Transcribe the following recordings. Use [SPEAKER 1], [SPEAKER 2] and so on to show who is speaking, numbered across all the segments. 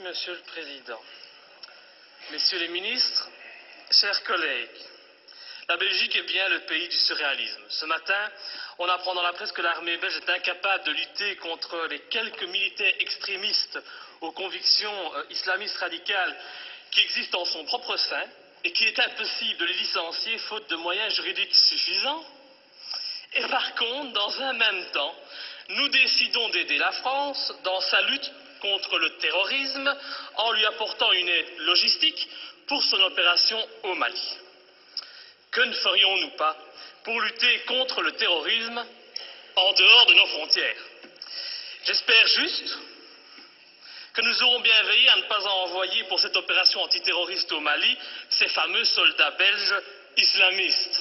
[SPEAKER 1] Monsieur le Président. Messieurs les ministres, chers collègues, la Belgique est bien le pays du surréalisme. Ce matin, on apprend dans la presse que l'armée belge est incapable de lutter contre les quelques militaires extrémistes aux convictions islamistes radicales qui existent en son propre sein et qu'il est impossible de les licencier faute de moyens juridiques suffisants. Et par contre, dans un même temps, nous décidons d'aider la France dans sa lutte contre le terrorisme en lui apportant une aide logistique pour son opération au Mali. Que ne ferions-nous pas pour lutter contre le terrorisme en dehors de nos frontières? J'espère juste que nous aurons bien veillé à ne pas envoyer pour cette opération antiterroriste au Mali ces fameux soldats belges islamistes.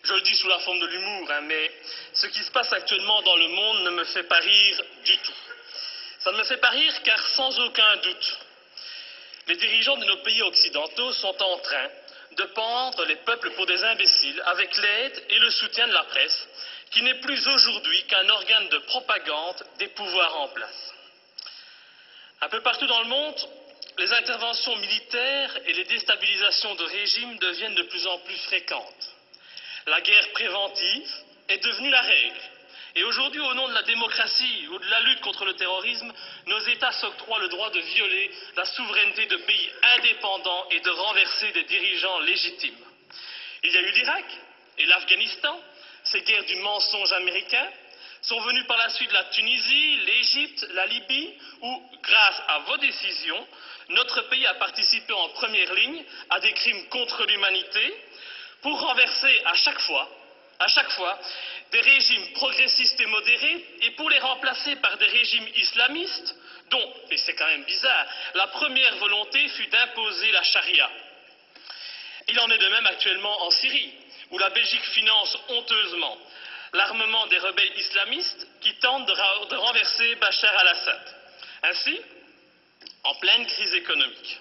[SPEAKER 1] Je le dis sous la forme de l'humour, mais ce qui se passe actuellement dans le monde ne me fait pas rire du tout. Ça ne me fait pas rire car sans aucun doute, les dirigeants de nos pays occidentaux sont en train de pendre les peuples pour des imbéciles avec l'aide et le soutien de la presse, qui n'est plus aujourd'hui qu'un organe de propagande des pouvoirs en place. Un peu partout dans le monde, les interventions militaires et les déstabilisations de régimes deviennent de plus en plus fréquentes. La guerre préventive est devenue la règle. Et aujourd'hui, au nom de la démocratie ou de la lutte contre le terrorisme, nos États s'octroient le droit de violer la souveraineté de pays indépendants et de renverser des dirigeants légitimes. Il y a eu l'Irak et l'Afghanistan, ces guerres du mensonge américain, sont venues par la suite la Tunisie, l'Égypte, la Libye, où, grâce à vos décisions, notre pays a participé en première ligne à des crimes contre l'humanité pour renverser à chaque fois, des régimes progressistes et modérés et pour les remplacer par des régimes islamistes dont, et c'est quand même bizarre, la première volonté fut d'imposer la charia. Il en est de même actuellement en Syrie, où la Belgique finance honteusement l'armement des rebelles islamistes qui tentent de renverser Bachar al-Assad. Ainsi, en pleine crise économique,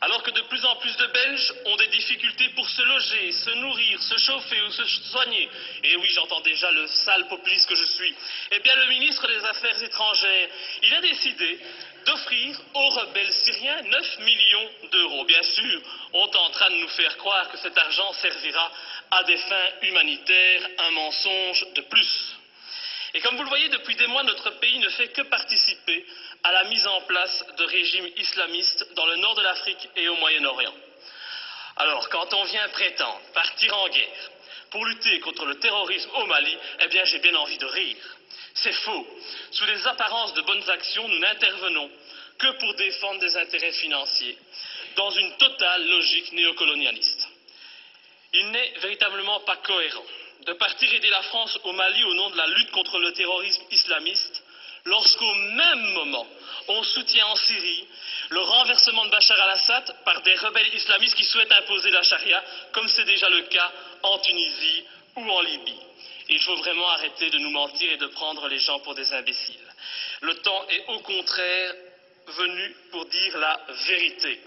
[SPEAKER 1] alors que de plus en plus de Belges ont des difficultés pour se loger, se nourrir, se chauffer ou se soigner, et oui, j'entends déjà le sale populiste que je suis, eh bien le ministre des Affaires étrangères, il a décidé d'offrir aux rebelles syriens 9 millions d'euros. Bien sûr, on est en train de nous faire croire que cet argent servira à des fins humanitaires, un mensonge de plus. Et comme vous le voyez, depuis des mois, notre pays ne fait que participer à la mise en place de régimes islamistes dans le nord de l'Afrique et au Moyen-Orient. Alors, quand on vient prétendre partir en guerre pour lutter contre le terrorisme au Mali, eh bien, j'ai bien envie de rire. C'est faux. Sous les apparences de bonnes actions, nous n'intervenons que pour défendre des intérêts financiers, dans une totale logique néocolonialiste. Il n'est véritablement pas cohérent de partir aider la France au Mali au nom de la lutte contre le terrorisme islamiste, lorsqu'au même moment, on soutient en Syrie le renversement de Bachar al-Assad par des rebelles islamistes qui souhaitent imposer la charia, comme c'est déjà le cas en Tunisie ou en Libye. Il faut vraiment arrêter de nous mentir et de prendre les gens pour des imbéciles. Le temps est au contraire venu pour dire la vérité.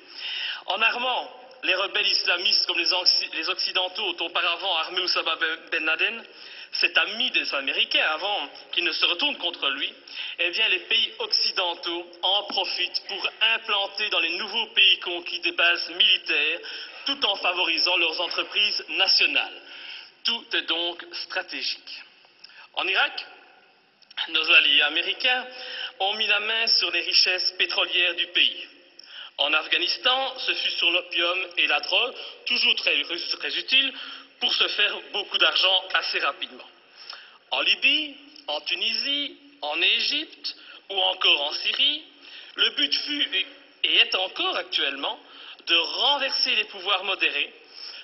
[SPEAKER 1] En armant les rebelles islamistes comme les Occidentaux ont auparavant armé Oussama Ben Laden, cet ami des Américains avant qu'ils ne se retournent contre lui, eh bien les pays occidentaux en profitent pour implanter dans les nouveaux pays conquis des bases militaires tout en favorisant leurs entreprises nationales. Tout est donc stratégique. En Irak, nos alliés américains ont mis la main sur les richesses pétrolières du pays. En Afghanistan, ce fut sur l'opium et la drogue, toujours très utiles, pour se faire beaucoup d'argent assez rapidement. En Libye, en Tunisie, en Égypte ou encore en Syrie, le but fut et est encore actuellement de renverser les pouvoirs modérés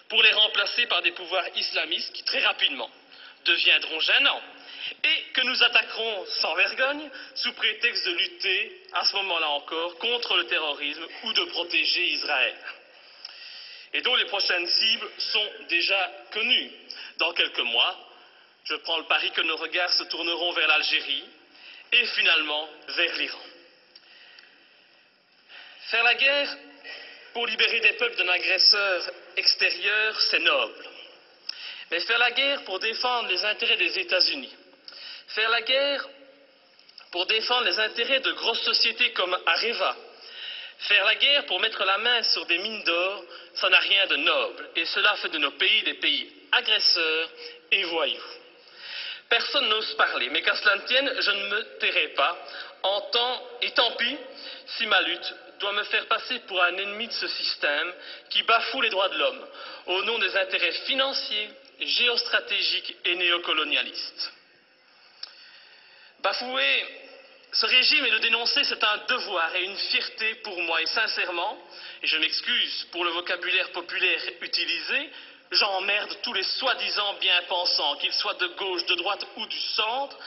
[SPEAKER 1] pour les remplacer par des pouvoirs islamistes qui très rapidement deviendront gênants et que nous attaquerons sans vergogne sous prétexte de lutter, à ce moment-là encore, contre le terrorisme ou de protéger Israël. Et dont les prochaines cibles sont déjà connues. Dans quelques mois, je prends le pari que nos regards se tourneront vers l'Algérie et finalement vers l'Iran. Faire la guerre pour libérer des peuples d'un agresseur extérieur, c'est noble. Mais faire la guerre pour défendre les intérêts des États-Unis, faire la guerre pour défendre les intérêts de grosses sociétés comme Areva, Faire la guerre pour mettre la main sur des mines d'or, ça n'a rien de noble, et cela fait de nos pays des pays agresseurs et voyous. Personne n'ose parler, mais qu'à cela ne tienne, je ne me tairai pas, et tant pis si ma lutte doit me faire passer pour un ennemi de ce système qui bafoue les droits de l'homme au nom des intérêts financiers, géostratégiques et néocolonialistes. Bafouer ce régime et le dénoncer, c'est un devoir et une fierté pour moi. Et sincèrement, et je m'excuse pour le vocabulaire populaire utilisé, j'emmerde tous les soi-disant bien-pensants, qu'ils soient de gauche, de droite ou du centre,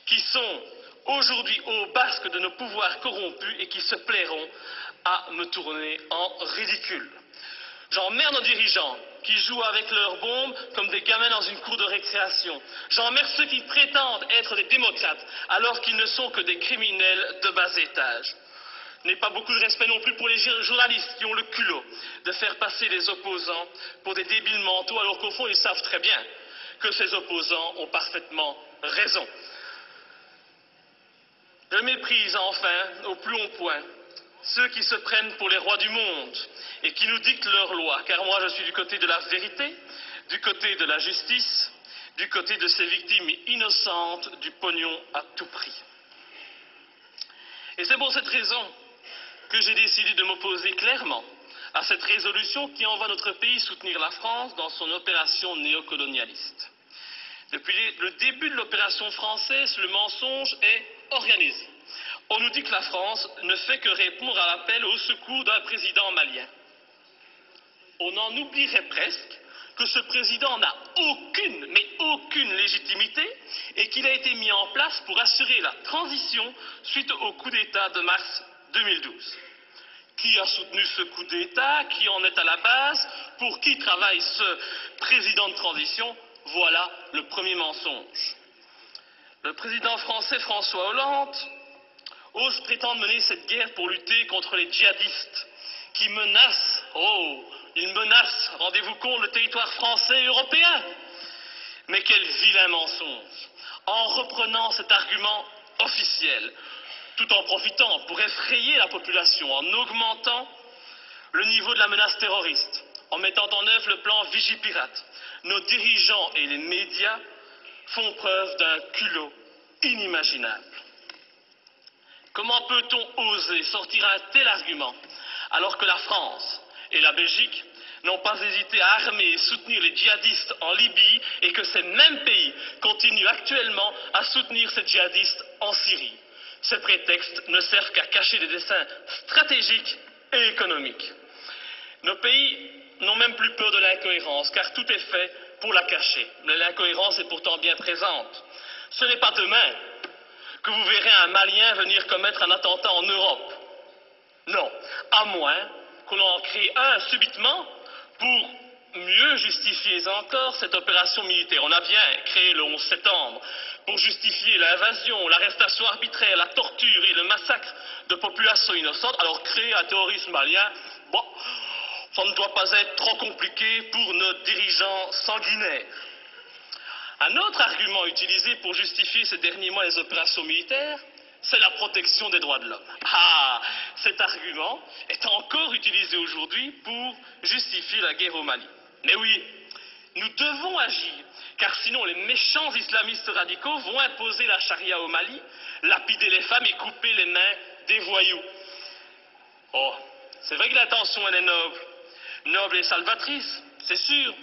[SPEAKER 1] qui sont aujourd'hui au basque de nos pouvoirs corrompus et qui se plairont à me tourner en ridicule. J'emmerde nos dirigeants qui jouent avec leurs bombes comme des gamins dans une cour de récréation. J'emmerde ceux qui prétendent être des démocrates alors qu'ils ne sont que des criminels de bas étage. Je n'ai pas beaucoup de respect non plus pour les journalistes qui ont le culot de faire passer les opposants pour des débiles mentaux alors qu'au fond ils savent très bien que ces opposants ont parfaitement raison. Je méprise enfin au plus haut point ceux qui se prennent pour les rois du monde et qui nous dictent leurs lois, car moi je suis du côté de la vérité, du côté de la justice, du côté de ces victimes innocentes du pognon à tout prix. Et c'est pour cette raison que j'ai décidé de m'opposer clairement à cette résolution qui envoie notre pays soutenir la France dans son opération néocolonialiste. Depuis le début de l'opération française, le mensonge est organisé. On nous dit que la France ne fait que répondre à l'appel au secours d'un président malien. On en oublierait presque que ce président n'a aucune, mais aucune légitimité et qu'il a été mis en place pour assurer la transition suite au coup d'État de mars 2012. Qui a soutenu ce coup d'État? Qui en est à la base? Pour qui travaille ce président de transition? Voilà le premier mensonge. Le président français François Hollande ose prétendre mener cette guerre pour lutter contre les djihadistes qui menacent, ils menacent, rendez-vous compte, le territoire français et européen. Mais quel vilain mensonge! En reprenant cet argument officiel, tout en profitant pour effrayer la population, en augmentant le niveau de la menace terroriste, en mettant en œuvre le plan Vigipirate, nos dirigeants et les médias font preuve d'un culot inimaginable. Comment peut-on oser sortir un tel argument alors que la France et la Belgique n'ont pas hésité à armer et soutenir les djihadistes en Libye et que ces mêmes pays continuent actuellement à soutenir ces djihadistes en Syrie? Ces prétextes ne servent qu'à cacher des desseins stratégiques et économiques. Nos pays n'ont même plus peur de l'incohérence, car tout est fait pour la cacher. Mais l'incohérence est pourtant bien présente. Ce n'est pas demain que vous verrez un Malien venir commettre un attentat en Europe. Non, à moins qu'on en crée un subitement pour mieux justifier encore cette opération militaire. On a bien créé le 11 septembre pour justifier l'invasion, l'arrestation arbitraire, la torture et le massacre de populations innocentes. Alors créer un terrorisme malien, bon, ça ne doit pas être trop compliqué pour nos dirigeants sanguinaires. Un autre argument utilisé pour justifier ces derniers mois les opérations militaires, c'est la protection des droits de l'homme. Ah, cet argument est encore utilisé aujourd'hui pour justifier la guerre au Mali. Mais oui, nous devons agir, car sinon les méchants islamistes radicaux vont imposer la charia au Mali, lapider les femmes et couper les mains des voyous. Oh, c'est vrai que l'intention elle est noble, noble et salvatrice, c'est sûr.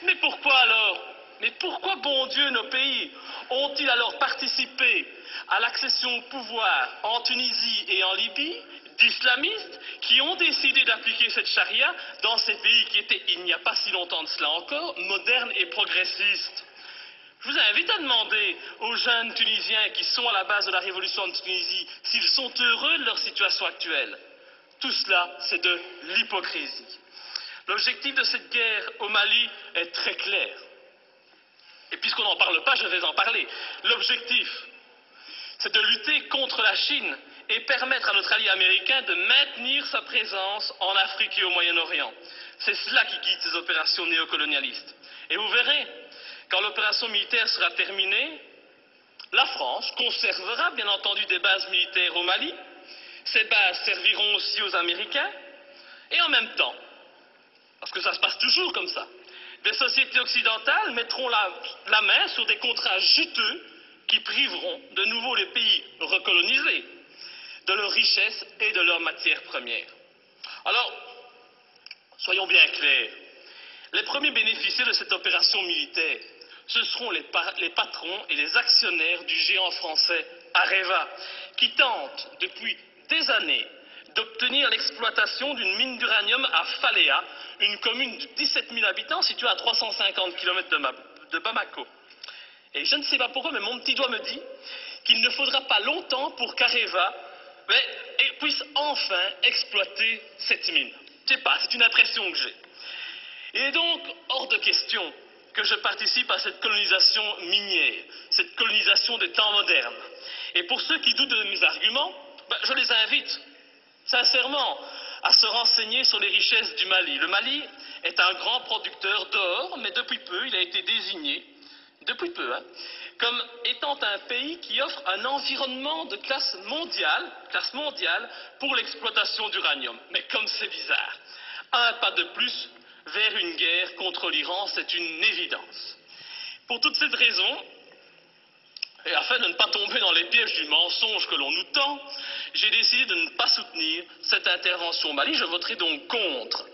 [SPEAKER 1] Mais pourquoi alors? Mais pourquoi, bon Dieu, nos pays ont-ils alors participé à l'accession au pouvoir en Tunisie et en Libye d'islamistes qui ont décidé d'appliquer cette charia dans ces pays qui étaient, il n'y a pas si longtemps de cela encore, modernes et progressistes? Je vous invite à demander aux jeunes Tunisiens qui sont à la base de la révolution de Tunisie s'ils sont heureux de leur situation actuelle. Tout cela, c'est de l'hypocrisie. L'objectif de cette guerre au Mali est très clair. Et puisqu'on n'en parle pas, je vais en parler. L'objectif, c'est de lutter contre la Chine et permettre à notre allié américain de maintenir sa présence en Afrique et au Moyen-Orient. C'est cela qui guide ces opérations néocolonialistes. Et vous verrez, quand l'opération militaire sera terminée, la France conservera bien entendu des bases militaires au Mali, Ces bases serviront aussi aux Américains. Et en même temps, parce que ça se passe toujours comme ça, des sociétés occidentales mettront la main sur des contrats juteux qui priveront de nouveau les pays recolonisés de leurs richesses et de leurs matières premières. Alors, soyons bien clairs, les premiers bénéficiaires de cette opération militaire, ce seront les patrons et les actionnaires du géant français Areva, qui tentent depuis des années d'obtenir l'exploitation d'une mine d'uranium à Faléa, une commune de 17 000 habitants située à 350 km de Bamako. Et je ne sais pas pourquoi, mais mon petit doigt me dit qu'il ne faudra pas longtemps pour qu'Areva puisse enfin exploiter cette mine. Je ne sais pas, c'est une impression que j'ai. Il est donc hors de question que je participe à cette colonisation minière, cette colonisation des temps modernes. Et pour ceux qui doutent de mes arguments, je les invite sincèrement à se renseigner sur les richesses du Mali. Le Mali est un grand producteur d'or, mais depuis peu, il a été désigné, comme étant un pays qui offre un environnement de classe mondiale pour l'exploitation d'uranium. Mais comme c'est bizarre, un pas de plus vers une guerre contre l'Iran, c'est une évidence. Pour toutes ces raisons, et afin de ne pas tomber dans les pièges du mensonge que l'on nous tend, j'ai décidé de ne pas soutenir cette intervention au Mali. Je voterai donc contre.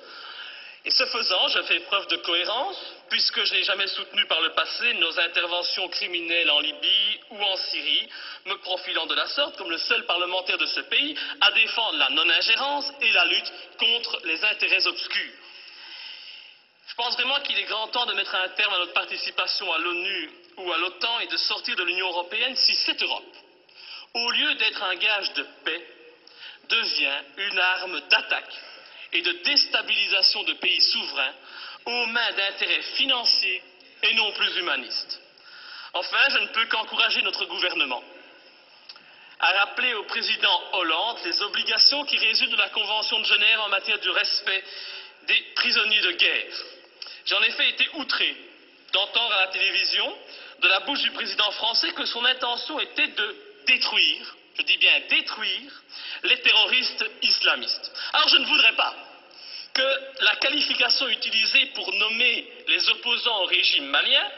[SPEAKER 1] Et ce faisant, je fais preuve de cohérence, puisque je n'ai jamais soutenu par le passé nos interventions criminelles en Libye ou en Syrie, me profilant de la sorte comme le seul parlementaire de ce pays à défendre la non-ingérence et la lutte contre les intérêts obscurs. Je pense vraiment qu'il est grand temps de mettre un terme à notre participation à l'ONU ou à l'OTAN et de sortir de l'Union européenne si cette Europe, au lieu d'être un gage de paix, devient une arme d'attaque et de déstabilisation de pays souverains aux mains d'intérêts financiers et non plus humanistes. Enfin, je ne peux qu'encourager notre gouvernement à rappeler au président Hollande les obligations qui résultent de la Convention de Genève en matière de respect des prisonniers de guerre. J'ai en effet été outré d'entendre à la télévision, de la bouche du président français, que son intention était de détruire, je dis bien détruire, les terroristes islamistes. Alors je ne voudrais pas que la qualification utilisée pour nommer les opposants au régime malien,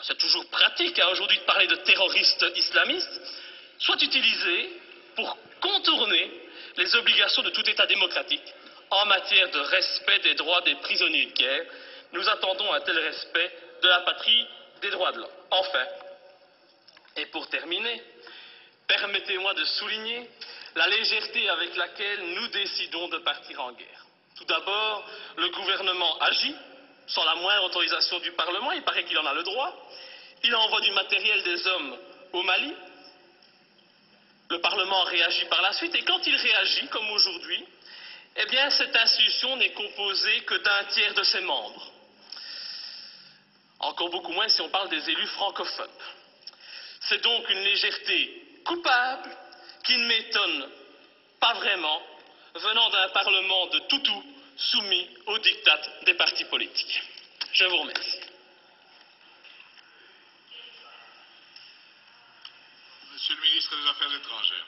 [SPEAKER 1] c'est toujours pratique aujourd'hui de parler de terroristes islamistes, soit utilisée pour contourner les obligations de tout État démocratique en matière de respect des droits des prisonniers de guerre. Nous attendons un tel respect de la patrie des droits de l'homme. Enfin, et pour terminer, permettez-moi de souligner la légèreté avec laquelle nous décidons de partir en guerre. Tout d'abord, le gouvernement agit sans la moindre autorisation du Parlement, il paraît qu'il en a le droit. Il envoie du matériel, des hommes au Mali. Le Parlement réagit par la suite, et quand il réagit, comme aujourd'hui, eh bien, cette institution n'est composée que d'un tiers de ses membres. Encore beaucoup moins si on parle des élus francophones. C'est donc une légèreté coupable qui ne m'étonne pas vraiment, venant d'un Parlement de toutous soumis aux diktats des partis politiques. Je vous remercie.
[SPEAKER 2] Monsieur le ministre des Affaires étrangères.